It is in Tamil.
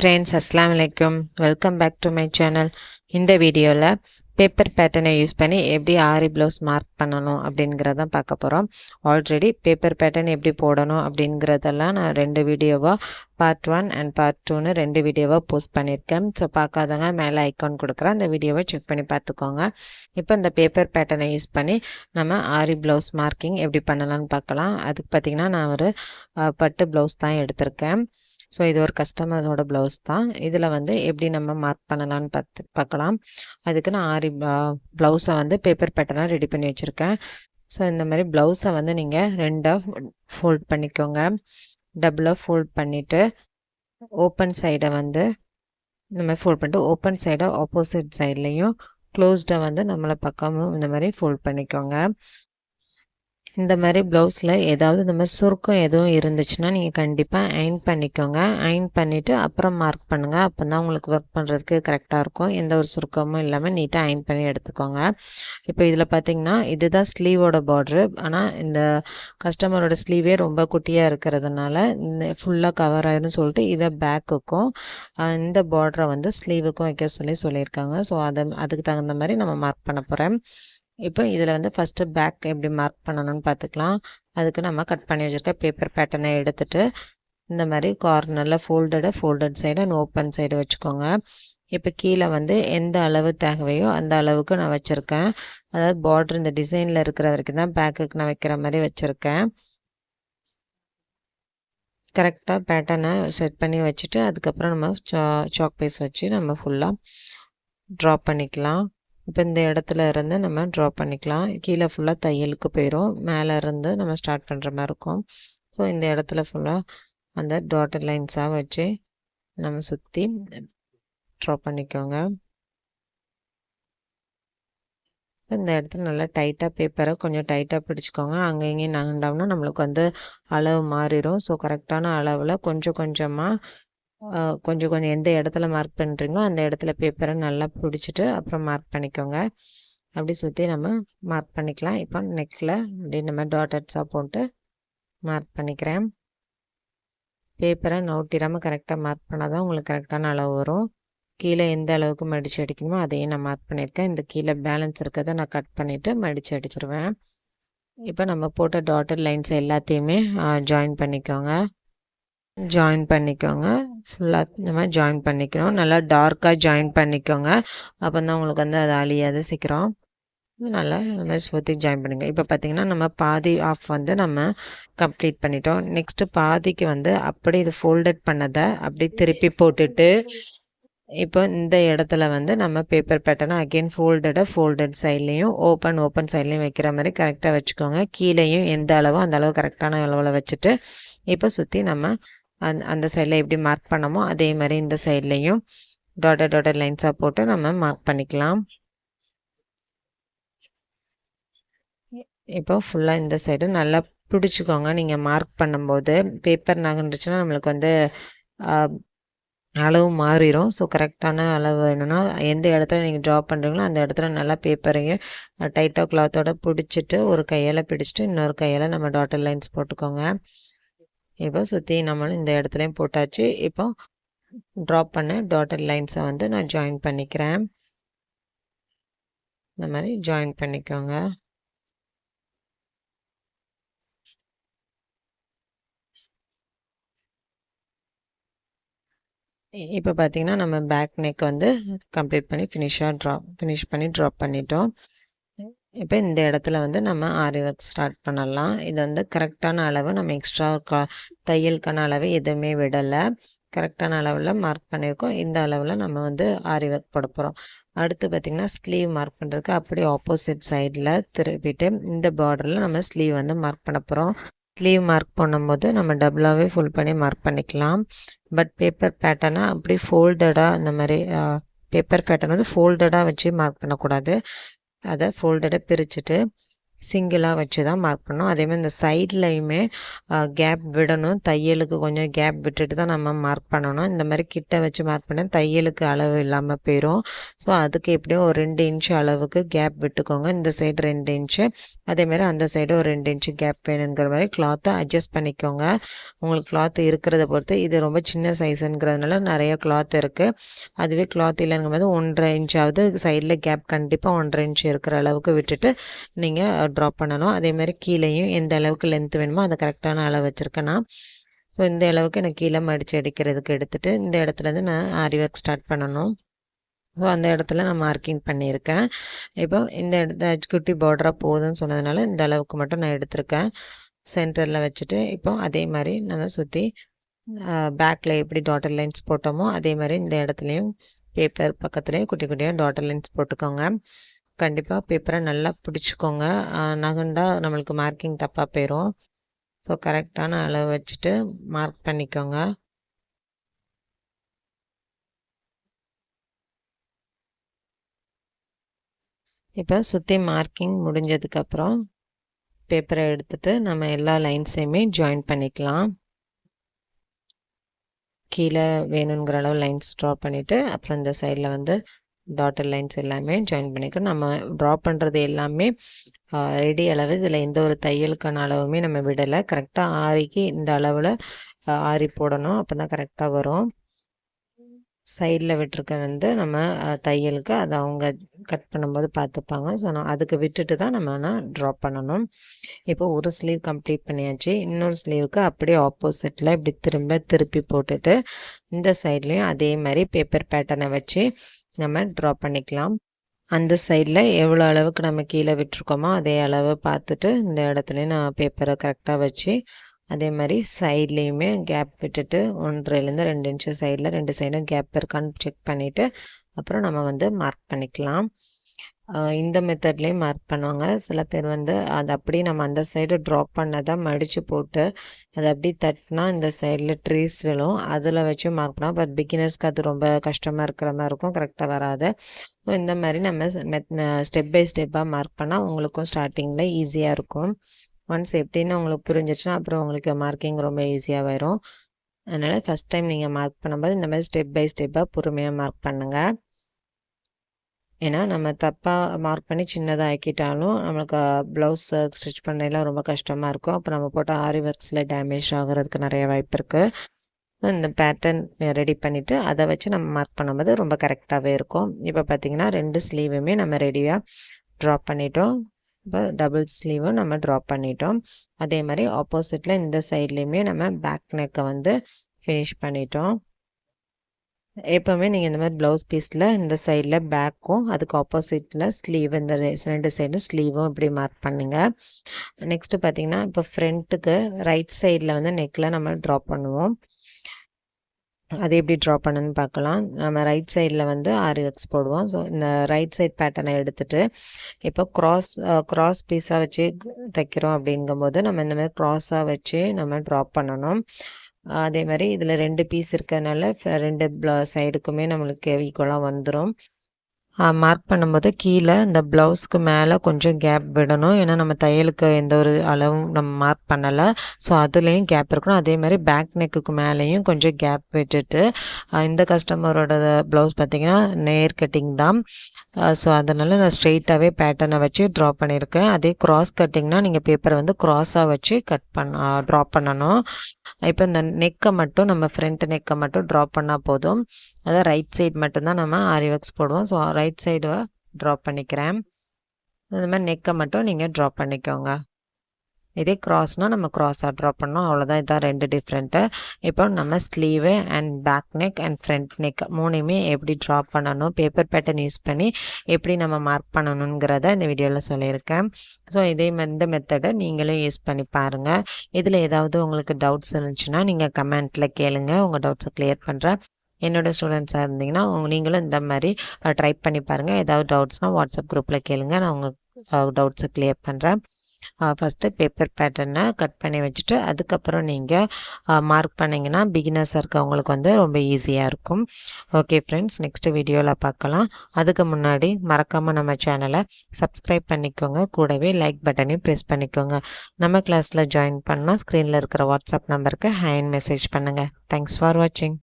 friends, Assalamu alaikum. Welcome back to my channel. இந்த வீடியோவில் பேப்பர் பேட்டர்னை யூஸ் பண்ணி எப்படி ஆரி ப்ளவுஸ் மார்க் பண்ணணும் அப்படிங்கிறதான் பார்க்க போகிறோம். ஆல்ரெடி பேப்பர் பேட்டர்ன் எப்படி போடணும் அப்படிங்கிறதெல்லாம் நான் 2 வீடியோவாக பார்ட் 1 அண்ட் பார்ட் 2ன்னு 2 வீடியோவாக போஸ்ட் பண்ணியிருக்கேன். ஸோ பார்க்காதவங்க மேலே ஐக்கான் கொடுக்குறேன், அந்த வீடியோவை செக் பண்ணி பார்த்துக்கோங்க. இப்போ இந்த பேப்பர் பேட்டர்னை யூஸ் பண்ணி நம்ம ஆரி ப்ளவுஸ் மார்க்கிங் எப்படி பண்ணலாம்னு பார்க்கலாம். அதுக்கு பார்த்திங்கன்னா நான் ஒரு பட்டு ப்ளவுஸ் தான் எடுத்திருக்கேன். ஸோ இது ஒரு கஸ்டமரோட ப்ளவுஸ் தான். இதில் வந்து எப்படி நம்ம மார்க் பண்ணலான்னு பார்க்கலாம். அதுக்கு நான் ஆரி ப்ளவுஸை வந்து பேப்பர் பேட்டர்னாக ரெடி பண்ணி வச்சுருக்கேன். ஸோ இந்த மாதிரி ப்ளவுஸை வந்து நீங்கள் 2ஆக ஃபோல்ட் பண்ணிக்கோங்க. டபுளாக ஃபோல்ட் பண்ணிவிட்டு ஓப்பன் சைடை வந்து இந்த மாதிரி ஃபோல்ட் பண்ணிட்டு ஓப்பன் சைடை ஆப்போசிட் சைட்லேயும் க்ளோஸ்டை வந்து நம்மளை பக்கமும் இந்த மாதிரி ஃபோல்ட் பண்ணிக்கோங்க. இந்த மாதிரி ப்ளவுஸில் ஏதாவது இந்த மாதிரி சுருக்கம் எதுவும் இருந்துச்சுன்னா நீங்கள் கண்டிப்பாக அயன் பண்ணிக்கோங்க. அயன் பண்ணிவிட்டு அப்புறம் மார்க் பண்ணுங்கள். அப்போ தான் உங்களுக்கு ஒர்க் பண்ணுறதுக்கு கரெக்டாக இருக்கும். எந்த ஒரு சுருக்கமும் இல்லாமல் நீட்டாக அயன் பண்ணி எடுத்துக்கோங்க. இப்போ இதில் பார்த்திங்கன்னா இதுதான் ஸ்லீவோட பார்ட்ரு. ஆனால் இந்த கஸ்டமரோட ஸ்லீவே ரொம்ப குட்டியாக இருக்கிறதுனால இந்த ஃபுல்லாக கவர் ஆயிரும்னு சொல்லிட்டு இதை பேக்குக்கும் இந்த பார்டரை வந்து ஸ்லீவுக்கும் வைக்க சொல்லியிருக்காங்க. ஸோ அதுக்கு தகுந்த மாதிரி நம்ம மார்க் பண்ண போகிறேன். இப்போ இதில் வந்து ஃபஸ்ட்டு பேக் எப்படி மார்க் பண்ணணும்னு பார்த்துக்கலாம். அதுக்கு நம்ம கட் பண்ணி வச்சுருக்க பேப்பர் பேட்டர்னை எடுத்துகிட்டு இந்த மாதிரி கார்னரில் folded side and open side வச்சுக்கோங்க. இப்போ கீழே வந்து எந்த அளவு தேவையோ அந்த அளவுக்கு நான் வச்சுருக்கேன். அதாவது பார்டர் இந்த டிசைனில் இருக்கிற வரைக்கும் தான் பேக்குக்கு நான் வைக்கிற மாதிரி வச்சுருக்கேன். கரெக்டாக பேட்டர்னை செட் பண்ணி வச்சுட்டு அதுக்கப்புறம் நம்ம சாக் பீஸ் வச்சு நம்ம ஃபுல்லாக ட்ரா பண்ணிக்கலாம். இப்போ இந்த இடத்துல இருந்து நம்ம ட்ரா பண்ணிக்கலாம். கீழே ஃபுல்லாக தையலுக்கு போயிடும். மேலே இருந்து நம்ம ஸ்டார்ட் பண்ணுற மாதிரி இருக்கும். ஸோ இந்த இடத்துல ஃபுல்லாக அந்த டாட்டட் லைன்ஸாக வச்சு நம்ம சுற்றி ட்ரா பண்ணிக்கோங்க. இந்த இடத்துல நல்லா டைட்டாக பேப்பரை கொஞ்சம் டைட்டாக பிடிச்சிக்கோங்க. அங்கே இங்கேயும் நகண்டாம்னா நம்மளுக்கு வந்து அளவு மாறிடும். ஸோ கரெக்டான அளவில் கொஞ்சம் கொஞ்சம் எந்த இடத்துல மார்க் பண்ணுறீங்களோ அந்த இடத்துல பேப்பரை நல்லா பிடிச்சிட்டு அப்புறம் மார்க் பண்ணிக்கோங்க. அப்படி சுற்றி நம்ம மார்க் பண்ணிக்கலாம். இப்போ நெக்கில் அப்படி நம்ம டாட்டட்ஸாக போட்டு மார்க் பண்ணிக்கிறேன். பேப்பரை நவுட்டிடாமல் கரெக்டாக மார்க் பண்ணால் தான் உங்களுக்கு கரெக்டான அளவு வரும். கீழே எந்த அளவுக்கு மடித்து அடிக்கணுமோ அதையும் நான் மார்க் பண்ணியிருக்கேன். இந்த கீழே பேலன்ஸ் இருக்கிறத நான் கட் பண்ணிவிட்டு மடித்து அடிச்சிருவேன். இப்போ நம்ம போட்ட டாட்டட் லைன்ஸ் எல்லாத்தையுமே ஜாயின் பண்ணிக்கோங்க. ஃபுல்லாக இந்த மாதிரி ஜாயின் பண்ணிக்கணும். நல்லா டார்க்காக ஜாயின் பண்ணிக்கோங்க. அப்போ தான் உங்களுக்கு வந்து அது அழியாது சீக்கிரம். நல்லா இந்த மாதிரி சுற்றி ஜாயின் பண்ணுங்க. இப்போ பார்த்திங்கன்னா நம்ம பாதி ஆஃப் வந்து நம்ம கம்ப்ளீட் பண்ணிட்டோம். நெக்ஸ்ட்டு பாதிக்கு வந்து அப்படி இது ஃபோல்டட் பண்ணதை அப்படி திருப்பி போட்டுட்டு இப்போ இந்த இடத்துல வந்து நம்ம பேப்பர் பேட்டர்னை அகெயின் ஃபோல்டட் சைட்லேயும் ஓப்பன் சைட்லேயும் வைக்கிற மாதிரி கரெக்டாக வச்சுக்கோங்க. கீழேயும் எந்த அளவோ அந்த அளவு கரெக்டான அளவில் வச்சுட்டு இப்போ சுற்றி நம்ம அந்த சைடில் எப்படி மார்க் பண்ணமோ அதே மாதிரி இந்த சைட்லேயும் டாட்டட் லைன்ஸாக போட்டு நம்ம மார்க் பண்ணிக்கலாம். இப்போ ஃபுல்லாக இந்த சைடு நல்லா பிடிச்சிக்கோங்க. நீங்கள் மார்க் பண்ணும்போது பேப்பர் நகண்டுச்சுன்னா நம்மளுக்கு வந்து அளவு மாறிடும். ஸோ கரெக்டான அளவு வேணும்னா எந்த இடத்துல நீங்கள் ட்ரா பண்ணுறீங்களோ அந்த இடத்துல நல்லா பேப்பரையும் டைட்டாக கிளாத்தோட பிடிச்சிட்டு ஒரு கையால் பிடிச்சிட்டு இன்னொரு கையால் நம்ம டாட்டட் லைன்ஸ் போட்டுக்கோங்க. இப்போ சுற்றி நம்மளும் இந்த இடத்துலையும் போட்டாச்சு. இப்போ ட்ரா பண்ண டாட்டட் லைன்ஸை வந்து நான் ஜாயின் பண்ணிக்கிறேன். இந்த மாதிரி ஜாயின் பண்ணிக்கோங்க. இப்போ பார்த்திங்கன்னா நம்ம பேக் நெக் வந்து கம்ப்ளீட் பண்ணி ஃபினிஷ் பண்ணி ட்ராப் பண்ணிட்டோம். இப்போ இந்த இடத்துல வந்து நம்ம ஆரி ஒர்க் ஸ்டார்ட் பண்ணலாம். இது வந்து கரெக்டான அளவு நம்ம எக்ஸ்ட்ரா தையலுக்கான அளவு எதுவுமே விடலை. கரெக்டான அளவில் மார்க் பண்ணியிருக்கோம். இந்த அளவில் நம்ம வந்து ஆரி ஒர்க் போட போகிறோம். அடுத்து பார்த்திங்கன்னா ஸ்லீவ் மார்க் பண்ணுறதுக்கு அப்படியே ஆப்போசிட் சைடில் திருப்பிட்டு இந்த பார்டரில் நம்ம ஸ்லீவ் வந்து மார்க் பண்ண போகிறோம். ஸ்லீவ் மார்க் பண்ணும்போது நம்ம டபுளாகவே ஃபுல் பண்ணி மார்க் பண்ணிக்கலாம். பட் பேப்பர் பேட்டர்னை அப்படி ஃபோல்டடாக இந்த மாதிரி பேப்பர் பேட்டர்ன் வந்து ஃபோல்டடாக வச்சு மார்க் பண்ணக்கூடாது. அதை ஃபோல்டடை பிரிச்சுட்டு சிங்கிளாக வச்சு தான் மார்க் பண்ணணும். அதேமாதிரி இந்த சைட்லையுமே கேப் விடணும். தையலுக்கு கொஞ்சம் கேப் விட்டுட்டு தான் நம்ம மார்க் பண்ணணும். இந்த மாதிரி கிட்ட வச்சு மார்க் பண்ண தையலுக்கு அளவு இல்லாமல் போயிடும். ஸோ அதுக்கு எப்படியும் ஒரு 2 இன்ச்சு அளவுக்கு கேப் விட்டுக்கோங்க. இந்த சைடு 2 இன்ச்சு, அதேமாதிரி அந்த சைடு ஒரு 2 இன்ச்சு கேப் வேணுங்கிற மாதிரி கிளாத்தை அட்ஜஸ்ட் பண்ணிக்கோங்க. உங்களுக்கு கிளாத் இருக்கிறத பொறுத்து. இது ரொம்ப சின்ன சைஸுங்கிறதுனால நிறைய கிளாத் இருக்குது. அதுவே கிளாத் இல்லைங்கும் போது 1.5 இன்ச்சாவது சைடில் கேப் கண்டிப்பாக 1.5 இன்ச் இருக்கிற அளவுக்கு விட்டுட்டு நீங்கள் ட்ராப் பண்ணணும். அதேமாதிரி கீழேயும் எந்த அளவுக்கு லென்த் வேணுமோ அதை கரெக்டான அளவு வச்சுருக்கேன் நான். ஸோ இந்த அளவுக்கு எனக்கு கீழே மடித்து அடிக்கிறதுக்கு எடுத்துகிட்டு இந்த இடத்துலேருந்து நான் ஆரி ஒர்க் ஸ்டார்ட் பண்ணணும். ஸோ அந்த இடத்துல நான் மார்க்கிங் பண்ணியிருக்கேன். இப்போ இந்த இடத்த குட்டி பார்டராக போகுதுன்னு சொன்னதுனால இந்த அளவுக்கு மட்டும் நான் எடுத்திருக்கேன். சென்டரில் வச்சுட்டு இப்போ அதே மாதிரி நம்ம சுற்றி பேக்கில் எப்படி டாட்டர் லைன்ஸ் போட்டோமோ அதே மாதிரி இந்த இடத்துலையும் பேப்பர் பக்கத்துலேயும் குட்டி குட்டியாக டாட்டர் லைன்ஸ் போட்டுக்கோங்க. கண்டிப்பாக பேப்பரை நல்லா பிடிச்சிக்கோங்க. நகண்டா நம்மளுக்கு மார்க்கிங் தப்பாக போயிடும். ஸோ கரெக்டான அளவு வச்சுட்டு மார்க் பண்ணிக்கோங்க. இப்போ சுற்றி மார்க்கிங் முடிஞ்சதுக்கப்புறம் பேப்பரை எடுத்துகிட்டு நம்ம எல்லா லைன்ஸையுமே ஜாயின் பண்ணிக்கலாம். கீழே வேணுங்கிற அளவு லைன்ஸ் ட்ரா பண்ணிவிட்டு அப்புறம் இந்த சைடில் வந்து டாட்டர் லைன்ஸ் எல்லாமே ஜாயின் பண்ணிக்கணும். நம்ம ட்ரா பண்ணுறது எல்லாமே ரெடி அளவு. இதில் எந்த ஒரு தையலுக்கான அளவுமே நம்ம விடலை. கரெக்டாக ஆரிக்கு இந்த அளவில் ஆரி போடணும். அப்போ தான் கரெக்டாக வரும். சைடில் விட்டுருக்க வந்து நம்ம தையலுக்கு அதை அவங்க கட் பண்ணும்போது பார்த்துப்பாங்க. ஸோ நான் அதுக்கு விட்டுட்டு தான் நம்ம ட்ரா பண்ணணும். இப்போ ஒரு ஸ்லீவ் கம்ப்ளீட் பண்ணியாச்சு. இன்னொரு ஸ்லீவுக்கு அப்படியே ஆப்போசிட்டில் இப்படி திருப்பி போட்டுட்டு இந்த சைட்லேயும் அதே மாதிரி பேப்பர் பேட்டர்னை வச்சு நம்ம ட்ரா பண்ணிக்கலாம். அந்த சைடில் எவ்வளோ அளவுக்கு நம்ம கீழே விட்டுருக்கோமோ அதே அளவு பார்த்துட்டு இந்த இடத்துலையும் நான் பேப்பரை கரெக்டாக வச்சு அதே மாதிரி சைட்லேயுமே கேப் விட்டுட்டு 1.5லேருந்து 2 இன்ச்சு சைடில் 2 சைடும் கேப் இருக்கான்னு செக் பண்ணிவிட்டு அப்புறம் நம்ம வந்து மார்க் பண்ணிக்கலாம். இந்த மெத்தட்லேயும் மார்க் பண்ணுவாங்க. சில பேர் வந்து அது அப்படியே நம்ம அந்த சைடு ட்ராப் பண்ணதை மடித்து போட்டு அதை அப்படி தட்டினா இந்த சைடில் ட்ரீஸ் விழும். அதில் வச்சு மார்க் பண்ணலாம். பட் பிகினர்ஸ்க்கு அது ரொம்ப கஷ்டமாக இருக்கிற மாதிரி இருக்கும், கரெக்டாக வராது. ஸோ இந்த மாதிரி நம்ம ஸ்டெப் பை ஸ்டெப்பாக மார்க் பண்ணால் உங்களுக்கும் ஸ்டார்டிங்கில் ஈஸியாக இருக்கும். ஒன்ஸ் எப்படின்னு உங்களுக்கு புரிஞ்சிச்சுன்னா அப்புறம் உங்களுக்கு மார்க்கிங் ரொம்ப ஈஸியாக வரும். அதனால் ஃபஸ்ட் டைம் நீங்கள் மார்க் பண்ணும்போது இந்த மாதிரி ஸ்டெப் பை ஸ்டெப்பாக பொறுமையாக மார்க் பண்ணுங்கள். ஏன்னா நம்ம தப்பாக மார்க் பண்ணி சின்னதாக ஆக்கிட்டாலும் நம்மளுக்கு ப்ளவுஸ் ஸ்டிச் பண்ணலாம் ரொம்ப கஷ்டமாக இருக்கும். அப்போ நம்ம போட்ட ஆரி ஒர்க்ஸில் டேமேஜ் ஆகிறதுக்கு நிறைய வாய்ப்பு இருக்குது. இந்த பேட்டர்ன் ரெடி பண்ணிவிட்டு அதை வச்சு நம்ம மார்க் பண்ணும்போது ரொம்ப கரெக்டாகவே இருக்கும். இப்போ பார்த்திங்கன்னா 2 ஸ்லீவுமே நம்ம ரெடியாக ட்ரா பண்ணிட்டோம். இப்போ டபுள் ஸ்லீவும் நம்ம ட்ரா பண்ணிட்டோம். அதே மாதிரி ஆப்போசிட்டில் இந்த சைட்லேயுமே நம்ம பேக் நெக்கை வந்து ஃபினிஷ் பண்ணிட்டோம். எப்போவுமே நீங்கள் இந்த மாதிரி ப்ளவுஸ் பீஸில் இந்த சைடில் பேக்கும் அதுக்கு ஆப்போசிட்டில் ஸ்லீவ் இந்த 2 சைடும் ஸ்லீவும் இப்படி மார்க் பண்ணுங்கள். நெக்ஸ்ட்டு பார்த்திங்கன்னா இப்போ ஃப்ரண்ட்டுக்கு ரைட் சைடில் வந்து நெக்கில் நம்ம ட்ரா பண்ணுவோம். அது எப்படி ட்ரா பண்ணுன்னு பார்க்கலாம். நம்ம ரைட் சைடில் வந்து ஆரி ஒர்க்ஸ் போடுவோம். ஸோ இந்த ரைட் சைட் பேட்டர்னை எடுத்துகிட்டு இப்போ க்ராஸ் பீஸாக வச்சு தைக்கிறோம் அப்படிங்கும்போது நம்ம இந்த மாதிரி க்ராஸாக வச்சு நம்ம ட்ரா பண்ணணும். அதே மாதிரி இதில் 2 பீஸ் இருக்கிறதுனால 2 சைடுக்குமே நம்மளுக்கு ஈக்குவலாக வந்துடும். மார்க் பண்ணும்போது கீழே இந்த ப்ளவுஸ்க்கு மேலே கொஞ்சம் கேப் விடணும். ஏன்னா நம்ம தையலுக்கு எந்த ஒரு அளவும் நம்ம மார்க் பண்ணலை. ஸோ அதுலேயும் கேப் இருக்கணும். அதே மாதிரி பேக் நெக்குக்கு மேலேயும் கொஞ்சம் கேப் விட்டுட்டு இந்த கஸ்டமரோட ப்ளவுஸ் பார்த்திங்கன்னா நேர் கட்டிங் தான். ஸோ அதனால் நான் ஸ்ட்ரெயிட்டாகவே பேட்டர்னை வச்சு ட்ரா பண்ணியிருக்கேன். அதே க்ராஸ் கட்டிங்னா நீங்கள் பேப்பரை வந்து க்ராஸாக வச்சு ட்ரா பண்ணணும். இப்போ இந்த நெக்கை மட்டும் நம்ம ஃப்ரண்ட் நெக்கை மட்டும் ட்ரா பண்ணால் போதும். அதான் ரைட் சைடு மட்டும்தான் நம்ம ஆரி ஒர்க்ஸ் போடுவோம். ஸோ ரைட் சைடு ட்ரா பண்ணிக்கிறேன். இந்த மாதிரி நெக்கை மட்டும் நீங்கள் ட்ரா பண்ணிக்கோங்க. இதே க்ராஸ்னால் நம்ம க்ராஸாக ட்ரா பண்ணோம். அவ்வளோதான். இதான் 2 டிஃப்ரெண்ட்டு. இப்போ நம்ம sleeve and back neck and front neck 3யுமே எப்படி ட்ரா பண்ணணும், பேப்பர் பேட்டர்ன் யூஸ் பண்ணி எப்படி நம்ம மார்க் பண்ணணுங்கிறத இந்த வீடியோவில் சொல்லியிருக்கேன். ஸோ இந்த மெத்தடை நீங்களும் யூஸ் பண்ணி பாருங்கள். இதில் ஏதாவது உங்களுக்கு டவுட்ஸ் இருந்துச்சுன்னா நீங்கள் கமெண்ட்டில் கேளுங்க. உங்கள் டவுட்ஸை கிளியர் பண்ணுறேன். என்னோட ஸ்டூடெண்ட்ஸாக இருந்தீங்கன்னா நீங்களும் இந்த மாதிரி ட்ரை பண்ணி பாருங்கள். ஏதாவது டவுட்ஸ்னால் வாட்ஸ்அப் குரூப்பில் கேளுங்க. நான் உங்கள் டவுட்ஸை கிளியர் பண்ணுறேன். ஃபஸ்ட்டு பேப்பர் பேட்டர்னை கட் பண்ணி வச்சுட்டு அதுக்கப்புறம் நீங்கள் மார்க் பண்ணிங்கன்னா பிகினர்ஸாக இருக்கவங்களுக்கு வந்து ரொம்ப ஈஸியாக இருக்கும். ஓகே ஃப்ரெண்ட்ஸ், நெக்ஸ்ட் வீடியோவில் பார்க்கலாம். அதுக்கு முன்னாடி மறக்காமல் நம்ம சேனலை சப்ஸ்கிரைப் பண்ணிக்கோங்க, கூடவே லைக் பட்டனையும் ப்ரெஸ் பண்ணிக்கோங்க. நம்ம கிளாஸில் ஜாயின் பண்ணால் ஸ்க்ரீனில் இருக்கிற வாட்ஸ்அப் நம்பருக்கு ஹேண்ட் மெசேஜ் பண்ணுங்கள். தேங்க்ஸ் ஃபார் வாட்சிங்.